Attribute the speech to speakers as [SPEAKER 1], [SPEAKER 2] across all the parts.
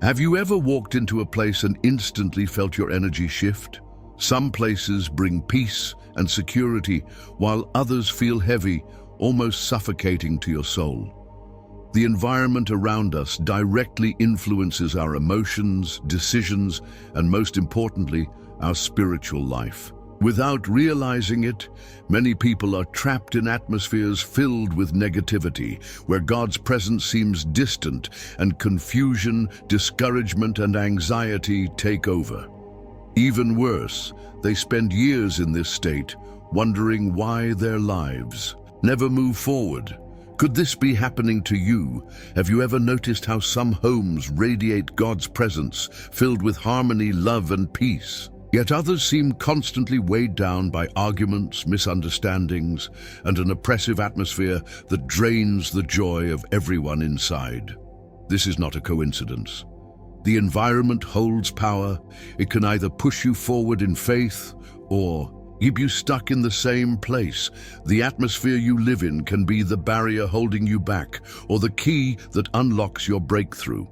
[SPEAKER 1] Have you ever walked into a place and instantly felt your energy shift? Some places bring peace and security, while others feel heavy, almost suffocating to your soul. The environment around us directly influences our emotions, decisions, and most importantly, our spiritual life. Without realizing it, many people are trapped in atmospheres filled with negativity, where God's presence seems distant and confusion, discouragement, and anxiety take over. Even worse, they spend years in this state, wondering why their lives never move forward. Could this be happening to you? Have you ever noticed how some homes radiate God's presence, filled with harmony, love, and peace? Yet others seem constantly weighed down by arguments, misunderstandings, and an oppressive atmosphere that drains the joy of everyone inside. This is not a coincidence. The environment holds power. It can either push you forward in faith or keep you stuck in the same place. The atmosphere you live in can be the barrier holding you back, or the key that unlocks your breakthrough.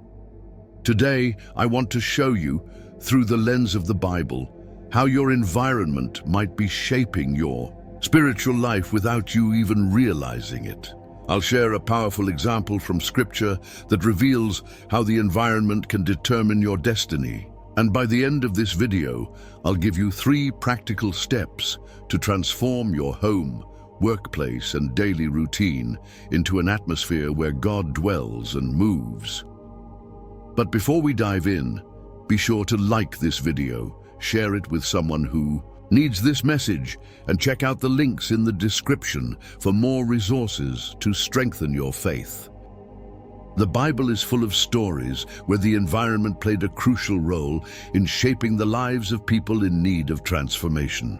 [SPEAKER 1] Today, I want to show you, through the lens of the Bible, how your environment might be shaping your spiritual life without you even realizing it. I'll share a powerful example from Scripture that reveals how the environment can determine your destiny. And by the end of this video, I'll give you 3 practical steps to transform your home, workplace, and daily routine into an atmosphere where God dwells and moves. But before we dive in, be sure to like this video, share it with someone who needs this message, and check out the links in the description for more resources to strengthen your faith. The Bible is full of stories where the environment played a crucial role in shaping the lives of people in need of transformation.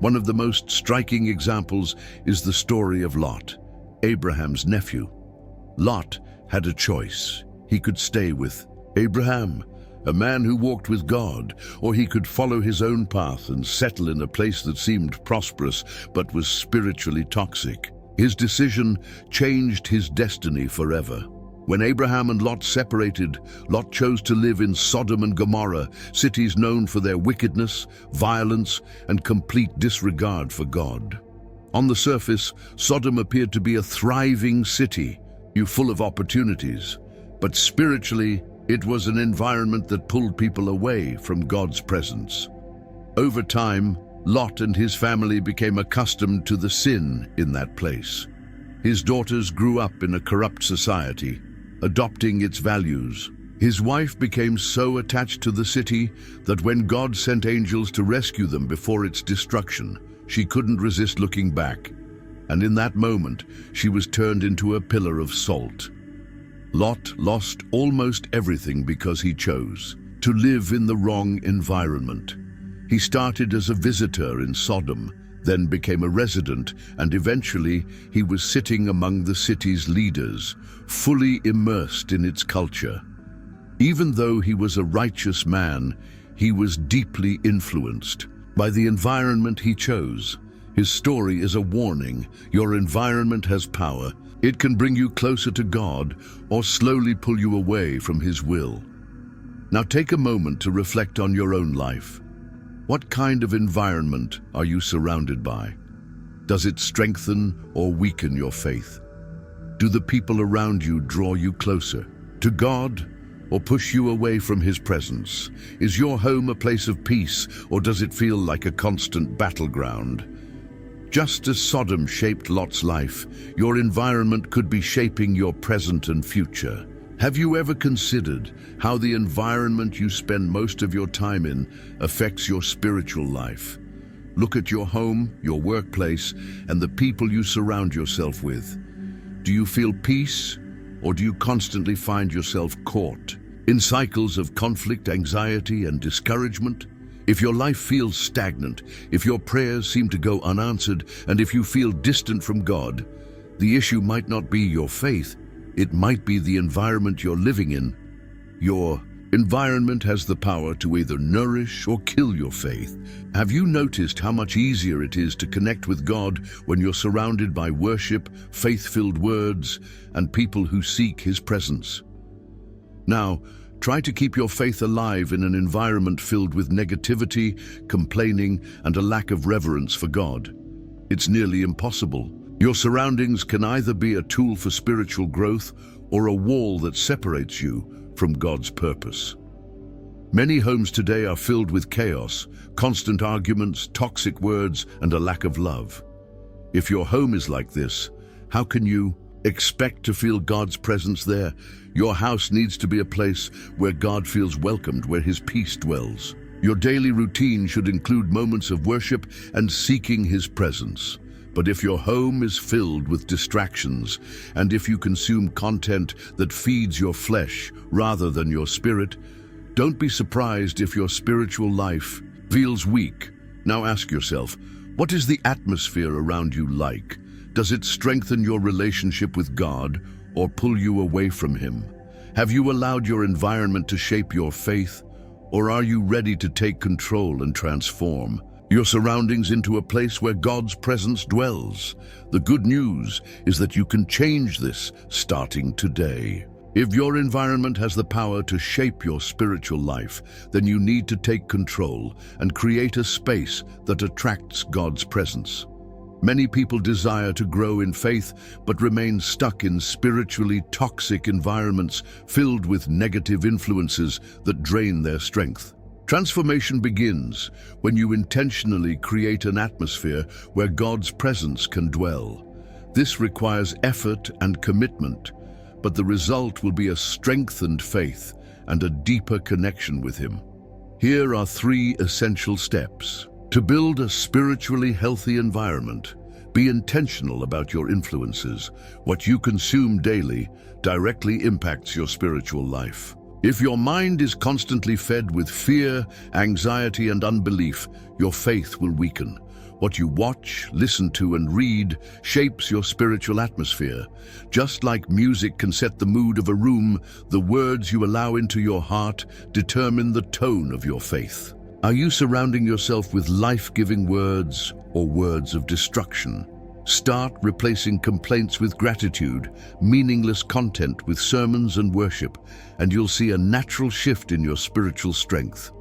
[SPEAKER 1] One of the most striking examples is the story of Lot, Abraham's nephew. Lot had a choice. He could stay with Abraham, a man who walked with God, or he could follow his own path and settle in a place that seemed prosperous but was spiritually toxic. His decision changed his destiny forever. When Abraham and Lot separated, Lot chose to live in Sodom and Gomorrah, cities known for their wickedness, violence, and complete disregard for God. On the surface, Sodom appeared to be a thriving city, full of opportunities, but spiritually, it was an environment that pulled people away from God's presence. Over time, Lot and his family became accustomed to the sin in that place. His daughters grew up in a corrupt society, adopting its values. His wife became so attached to the city that when God sent angels to rescue them before its destruction, she couldn't resist looking back. And in that moment, she was turned into a pillar of salt. Lot lost almost everything because he chose to live in the wrong environment. He started as a visitor in Sodom, then became a resident, and eventually he was sitting among the city's leaders, fully immersed in its culture. Even though he was a righteous man, he was deeply influenced by the environment he chose. His story is a warning. Your environment has power. It can bring you closer to God or slowly pull you away from His will. Now take a moment to reflect on your own life. What kind of environment are you surrounded by? Does it strengthen or weaken your faith? Do the people around you draw you closer to God or push you away from His presence? Is your home a place of peace, or does it feel like a constant battleground? Just as Sodom shaped Lot's life, your environment could be shaping your present and future. Have you ever considered how the environment you spend most of your time in affects your spiritual life? Look at your home, your workplace, and the people you surround yourself with. Do you feel peace, or do you constantly find yourself caught in cycles of conflict, anxiety, and discouragement? If your life feels stagnant, if your prayers seem to go unanswered, and if you feel distant from God, the issue might not be your faith, it might be the environment you're living in. Your environment has the power to either nourish or kill your faith. Have you noticed how much easier it is to connect with God when you're surrounded by worship, faith-filled words, and people who seek His presence? Now, Try to keep your faith alive in an environment filled with negativity, complaining, and a lack of reverence for God. It's nearly impossible. Your surroundings can either be a tool for spiritual growth or a wall that separates you from God's purpose. Many homes today are filled with chaos, constant arguments, toxic words, and a lack of love. If your home is like this, how can you expect to feel God's presence there? Your house needs to be a place where God feels welcomed, where His peace dwells. Your daily routine should include moments of worship and seeking His presence. But if your home is filled with distractions, and if you consume content that feeds your flesh rather than your spirit, don't be surprised if your spiritual life feels weak. Now ask yourself, what is the atmosphere around you like? Does it strengthen your relationship with God or pull you away from Him? Have you allowed your environment to shape your faith, or are you ready to take control and transform your surroundings into a place where God's presence dwells? The good news is that you can change this starting today. If your environment has the power to shape your spiritual life, then you need to take control and create a space that attracts God's presence. Many people desire to grow in faith but remain stuck in spiritually toxic environments filled with negative influences that drain their strength. Transformation begins when you intentionally create an atmosphere where God's presence can dwell. This requires effort and commitment, but the result will be a strengthened faith and a deeper connection with Him. Here are 3 essential steps. To build a spiritually healthy environment, be intentional about your influences. What you consume daily directly impacts your spiritual life. If your mind is constantly fed with fear, anxiety, and unbelief, your faith will weaken. What you watch, listen to, and read shapes your spiritual atmosphere. Just like music can set the mood of a room, the words you allow into your heart determine the tone of your faith. Are you surrounding yourself with life-giving words or words of destruction? Start replacing complaints with gratitude, meaningless content with sermons and worship, and you'll see a natural shift in your spiritual strength.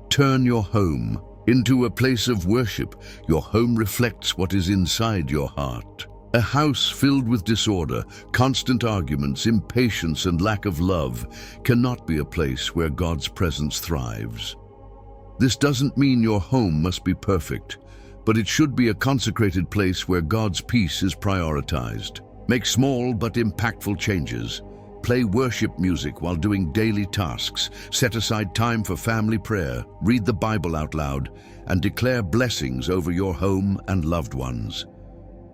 [SPEAKER 1] Turn your home into a place of worship. Your home reflects what is inside your heart. A house filled with disorder, constant arguments, impatience, and lack of love cannot be a place where God's presence thrives. This doesn't mean your home must be perfect, but it should be a consecrated place where God's peace is prioritized. Make small but impactful changes. Play worship music while doing daily tasks. Set aside time for family prayer. Read the Bible out loud and declare blessings over your home and loved ones.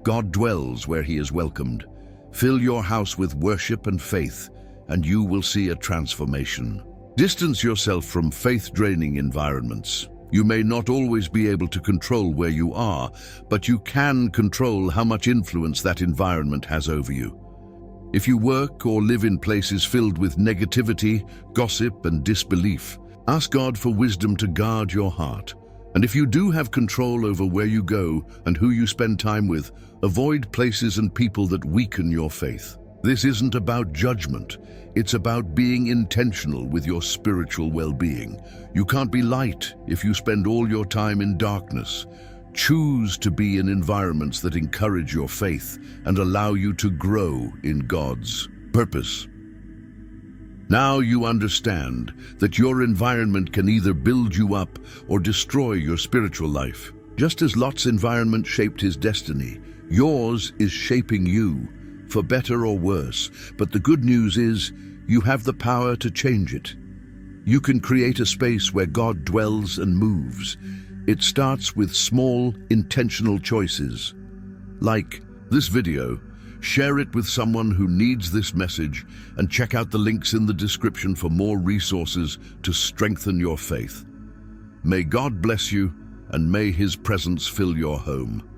[SPEAKER 1] God dwells where He is welcomed. Fill your house with worship and faith, and you will see a transformation. Distance yourself from faith-draining environments. You may not always be able to control where you are, but you can control how much influence that environment has over you. If you work or live in places filled with negativity, gossip, and disbelief, ask God for wisdom to guard your heart. And if you do have control over where you go and who you spend time with, avoid places and people that weaken your faith. This isn't about judgment. It's about being intentional with your spiritual well-being. You can't be light if you spend all your time in darkness. Choose to be in environments that encourage your faith and allow you to grow in God's purpose. Now you understand that your environment can either build you up or destroy your spiritual life. Just as Lot's environment shaped his destiny, yours is shaping you, for better or worse. But the good news is, you have the power to change it. You can create a space where God dwells and moves. It starts with small, intentional choices. Like this video, share it with someone who needs this message, and check out the links in the description for more resources to strengthen your faith. May God bless you, and may His presence fill your home.